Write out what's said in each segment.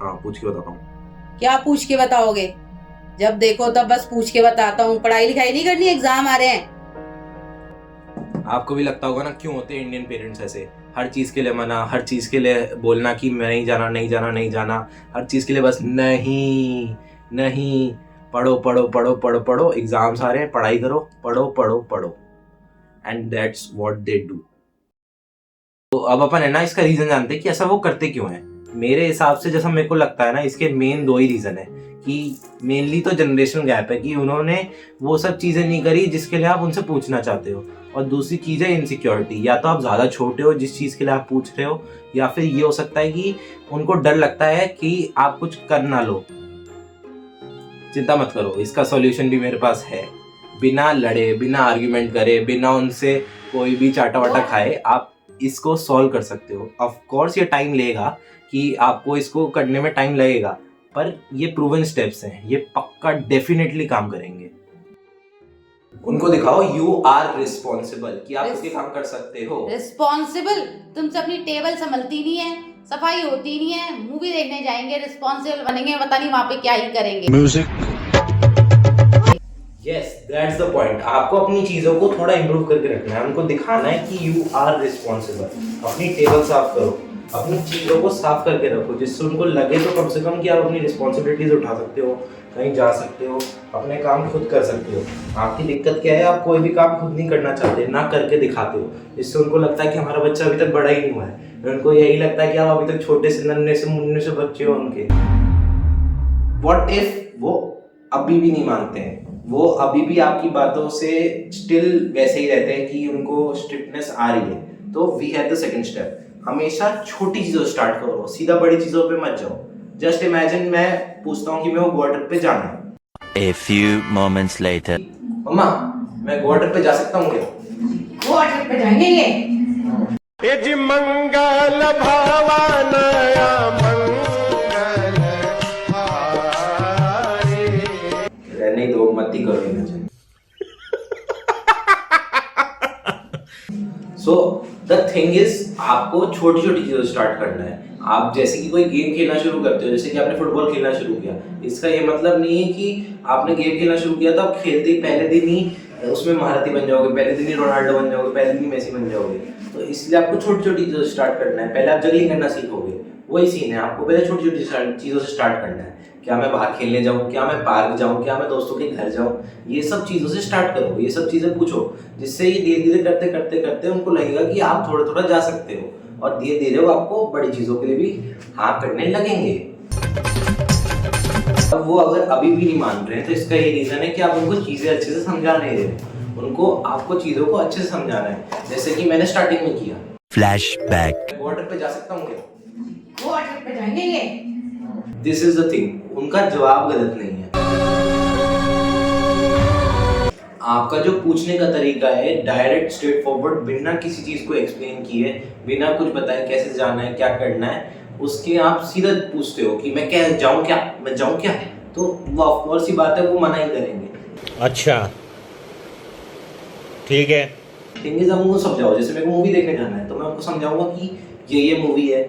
हाँ, पूछ के बताता हूँ। क्या पूछ के बताओगे? जब देखो तब बस पूछ के बताता हूँ। पढ़ाई लिखाई नहीं करनी, एग्जाम आ रहे हैं। आपको भी लगता होगा ना क्यों होते हैं इंडियन पेरेंट्स ऐसे, हर चीज के लिए मना, हर चीज के लिए बोलना कि मैं नहीं जाना नहीं जाना नहीं जाना, हर चीज के लिए बस नहीं नहीं, पढ़ो पढ़ो पढ़ो पढ़ो पढ़ो, एग्जाम्स आ रहे हैं, पढ़ाई करो, पढ़ो पढ़ो पढ़ो, and that's what they do. तो अब अपन है ना इसका रीजन जानते हैं कि ऐसा वो करते क्यों है। मेरे हिसाब से जैसा मेरे को लगता है ना, इसके मेन दो ही रीजन है कि मेनली तो जनरेशन गैप है कि उन्होंने वो सब चीजें नहीं करी जिसके लिए आप उनसे पूछना चाहते हो, और दूसरी चीज है इनसिक्योरिटी। या तो आप ज्यादा छोटे हो जिस चीज के लिए आप पूछ रहे हो, या फिर ये हो सकता है कि उनको डर लगता है कि आप कुछ कर ना लो। चिंता मत करो, इसका सॉल्यूशन भी मेरे पास है। बिना लड़े, बिना आर्ग्यूमेंट करे, बिना उनसे कोई भी चाटा वाटा खाए आप इसको सॉल्व कर सकते हो। ऑफ कोर्स ये टाइम लेगा, कि आपको इसको करने में टाइम लगेगा, पर ये प्रूवन स्टेप्स हैं, ये पक्का डेफिनेटली काम करेंगे। उनको दिखाओ यू आर रिस्पॉन्सिबल, कि आप उसके काम कर सकते हो। रिस्पॉन्सिबल? तुमसे अपनी टेबल संभलती नहीं है, सफाई होती नहीं है, मूवी देखने जाएंगे, रिस्पॉन्सिबल बनेंगे, पता नहीं वहां पे क्या ही करेंगे। Music. Yes, that's the point. आपको अपनी चीजों को थोड़ा इम्प्रूव करके रखना है, उनको दिखाना है कि यू आर रिस्पॉन्सिबल। अपनी टेबल साफ करो, अपनी चीजों को साफ करके रखो, जिससे उनको लगे तो कम से कम कि आप अपनी रिस्पॉन्सिबिलिटीज उठा सकते हो, कहीं जा सकते हो, अपने काम खुद कर सकते हो। आपकी दिक्कत क्या है, आप कोई भी काम खुद नहीं करना चाहते, ना करके दिखाते हो, जिससे उनको लगता है कि हमारा बच्चा अभी तक बड़ा ही नहीं हुआ है। उनको यही लगता है कि आप अभी तक छोटे से नन्हे से मुन्ने से बच्चे हो उनके। व्हाट इफ वो अभी भी नहीं मानते हैं, वो अभी भी आपकी बातों से स्टिल वैसे ही रहते हैं कि उनको स्ट्रिक्टनेस आ रही है, तो we have the second step. हमेशा छोटी चीजों से स्टार्ट करो, सीधा बड़ी चीजों पे मत जाओ। जस्ट इमेजिन मैं पूछता हूँ कि मैं वो गोवा ट्रिप पे जाना है। A few moments later. मम्मा, मैं गोवा ट्रिप पे जा सकता हूँ क्या? गोवा ट्रिप पे जाएंगे ये? यदि मंगल भवनया मंगल हारे। रहने ही दो, मत ही करो imagine. So the thing is, आपको छोटी छोटी चीजों से स्टार्ट करना है। आप जैसे कि कोई गेम खेलना शुरू करते हो, जैसे कि आपने फुटबॉल खेलना शुरू किया, इसका ये मतलब नहीं है कि आपने गेम खेलना शुरू किया तो आप खेलते ही पहले दिन ही उसमें महारथी बन जाओगे, पहले दिन ही रोनाल्डो बन जाओगे, पहले दिन ही मेसी बन जाओगे। तो इसलिए आपको छोटी छोटी चीजों से स्टार्ट करना है। पहले आप जगलिंग करना सीखोगे, वही सीन है, आपको पहले छोटी छोटी चीजों से स्टार्ट करना है। क्या मैं बाहर खेलने जाऊँ, क्या मैं पार्क जाऊँ, क्या मैं दोस्तों के घर जाऊँ, ये सब चीज़ों से स्टार्ट करो, ये सब चीज़ें पूछो, जिससे ये धीरे धीरे करते करते करते उनको लगेगा कि आप थोड़ा थोड़ा जा सकते हो, और धीरे धीरे वो आपको बड़ी चीज़ों के लिए भी हाँ करने लगेंगे। अब वो अगर अभी भी नहीं मान रहे हैं तो इसका ये रीज़न है कि आप उनको चीज़ें अच्छे से समझा नहीं रहे। उनको आपको चीज़ों को अच्छे से समझाना है, जैसे कि मैंने स्टार्टिंग में किया। Flashback. गोवा ट्रिप पे जा सकता हूँ क्या? गोवा ट्रिप पे जाएंगे ये? दिस इज द थिंग, उनका जवाब गलत नहीं है। आपका जो पूछने का तरीका है डायरेक्ट स्ट्रेट फॉरवर्ड, बिना किसी चीज को एक्सप्लेन किए, बिना कुछ बताए कैसे जाना है क्या करना है, उसके आप सीधा पूछते हो कि मैं क्या जाऊं, क्या मैं जाऊं क्या, तो वो ऑफ कोर्स ही बात है, वो मना ही करेंगे। अच्छा ठीक है। थिंग इज, आप उनको समझाओ। जैसे मेरे को मूवी देखने जाना है तो मैं उनको समझाऊंगा कि ये मूवी है,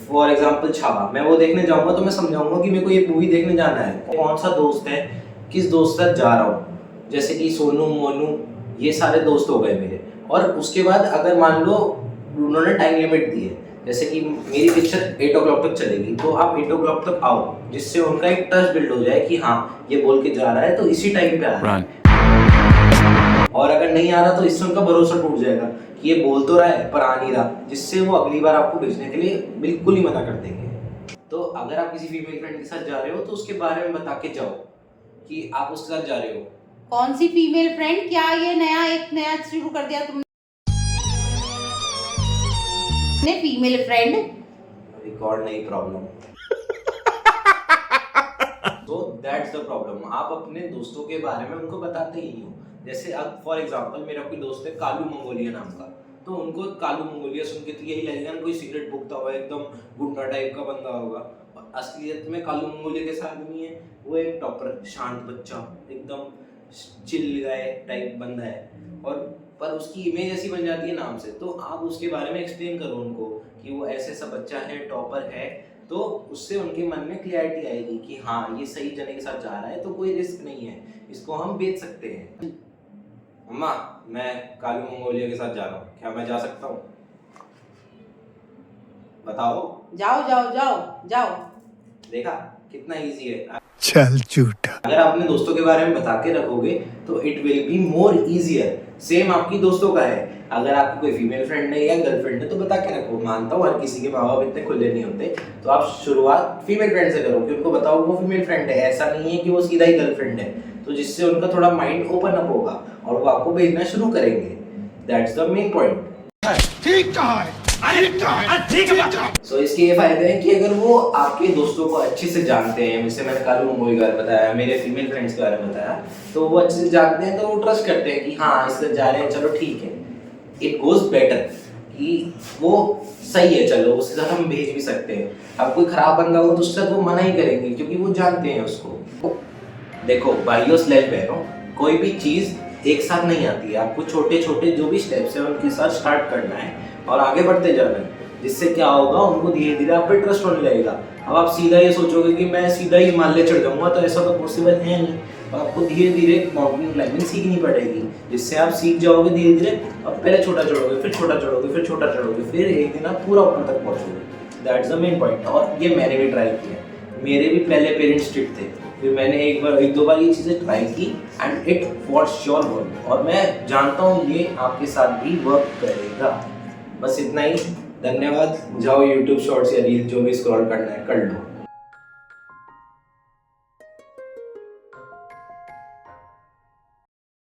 फॉर एग्जाम्पल छावा, मैं वो देखने जाऊंगा तो मैं समझाऊंगा कि मेरे को ये मूवी देखने जाना है, कौन सा दोस्त है, किस दोस्त के साथ जा रहा हूँ, जैसे कि सोनू मोनू, ये सारे दोस्त हो गए मेरे। और उसके बाद अगर मान लो उन्होंने टाइम लिमिट दी है, जैसे कि मेरी पिक्चर 8 o'clock तक चलेगी, तो आप 8 o'clock तक आओ, जिससे उनका एक ट्रस्ट बिल्ड हो जाए कि हाँ ये बोल के जा रहा है तो इसी टाइम पे आ रहा है। और अगर नहीं आ रहा तो इससे उनका भरोसा टूट जाएगा कि ये बोल तो रहा है पर आ नहीं रहा, जिससे वो अगली बार आपको भेजने के लिए बिल्कुल ही मना कर देंगे। तो अगर आप किसी फीमेल फ्रेंड के साथ जा रहे हो तो उसके बारे में बता के जाओ कि आप उसके साथ जा रहे हो। कौन सी फीमेल फ्रेंड? क्या ये एक नया शुरू कर दिया तुमने? फीमेल फ्रेंड रिकॉर्ड नहीं प्रॉब्लम। तो दैट्स द प्रॉब्लम, आप अपने दोस्तों के बारे में उनको बताते ही हो। जैसे अब फॉर एग्जांपल मेरा कोई दोस्त है कालू मंगोलिया नाम का, तो उनको कालू मंगोलिया सुन के तो यही लगेगा ना कोई सिगरेट फूकता हुआ एकदम गुंडा टाइप का बंदा होगा, और असलियत में कालू मंगोलिया कैसा आदमी है, वो एक टॉपर, शांत बच्चा, एकदम चिल गाय टाइप बंदा है। और पर उसकी इमेज ऐसी बन जाती है नाम से, तो आप उसके बारे में एक्सप्लेन करो उनको कि वो ऐसे सा बच्चा है, टॉपर है, तो उससे उनके मन में क्लियरिटी आएगी कि हाँ ये सही जने के साथ जा रहा है, तो कोई रिस्क नहीं है, इसको हम बेच सकते हैं। अम्मा, मैं कालू मंगोलिया के साथ जा रहा हूँ, क्या मैं जा सकता हूँ? बताओ। जाओ जाओ जाओ जाओ। देखा कितना इजी है। चल झूठा। अगर आप अपने दोस्तों के बारे में बता के रखोगे तो it will be more easier. Same आपकी दोस्तों का है, अगर आपकी कोई फीमेल फ्रेंड है या गर्लफ्रेंड है तो बता के रखो। मानता हूँ हर किसी के माँ बाप इतने खुले नहीं होते, तो आप शुरुआत फीमेल फ्रेंड से करो कि उनको बताओ वो फीमेल फ्रेंड है, ऐसा नहीं है कि वो सीधा ही गर्लफ्रेंड है, तो जिससे उनका थोड़ा माइंड ओपन अप होगा और वो आपको भेजना शुरू करेंगे। That's the main point. ठीक कहा है, ठीक है। सो इसके ये फायदे हैं कि अगर वो आपके दोस्तों को अच्छे से जानते हैं, जैसे मैंने कालू मंगोली के बारे में बताया, मेरे फीमेल फ्रेंड्स के बारे में बताया, तो वो अच्छे से जानते हैं तो वो ट्रस्ट करते हैं कि हाँ इससे जा रहे हैं, चलो ठीक है। इट गोज बेटर कि वो सही है, चलो उसके साथ हम भेज भी सकते हैं। अब कोई खराब बंदा हो तो उसके साथ वो मना ही करेंगे क्योंकि वो जानते हैं उसको। देखो भाइयों स्लेज बहनों, कोई भी चीज़ एक साथ नहीं आती है, आपको छोटे छोटे जो भी स्टेप्स हैं उनके साथ स्टार्ट करना है और आगे बढ़ते जाना है, जिससे क्या होगा उनको धीरे धीरे आप पे ट्रस्ट होने लगेगा। अब आप सीधा ये सोचोगे कि मैं सीधा ही हिमालय चढ़ जाऊंगा, तो ऐसा तो पॉसिबल है नहीं। तो आपको धीरे धीरे माउंटेन क्लाइंबिंग सीखनी पड़ेगी, जिससे आप सीख जाओगे धीरे धीरे। और पहले छोटा चढ़ोगे, फिर छोटा चढ़ोगे, फिर छोटा चढ़ोगे, फिर एक दिन आप पूरा ऊपर तक पहुंचोगे। That's the main point. और ये मैंने भी ट्राई किया, मेरे भी पहले पेरेंट्स स्ट्रिक्ट थे, फिर मैंने एक दो बार ये चीज़ें ट्राई की and it for sure work. और मैं जानता हूँ ये आपके साथ भी वर्क करेगा। बस इतना ही, धन्यवाद। जाओ यूट्यूब शॉर्ट्स या रील जो भी स्क्रॉल करना है कर लो।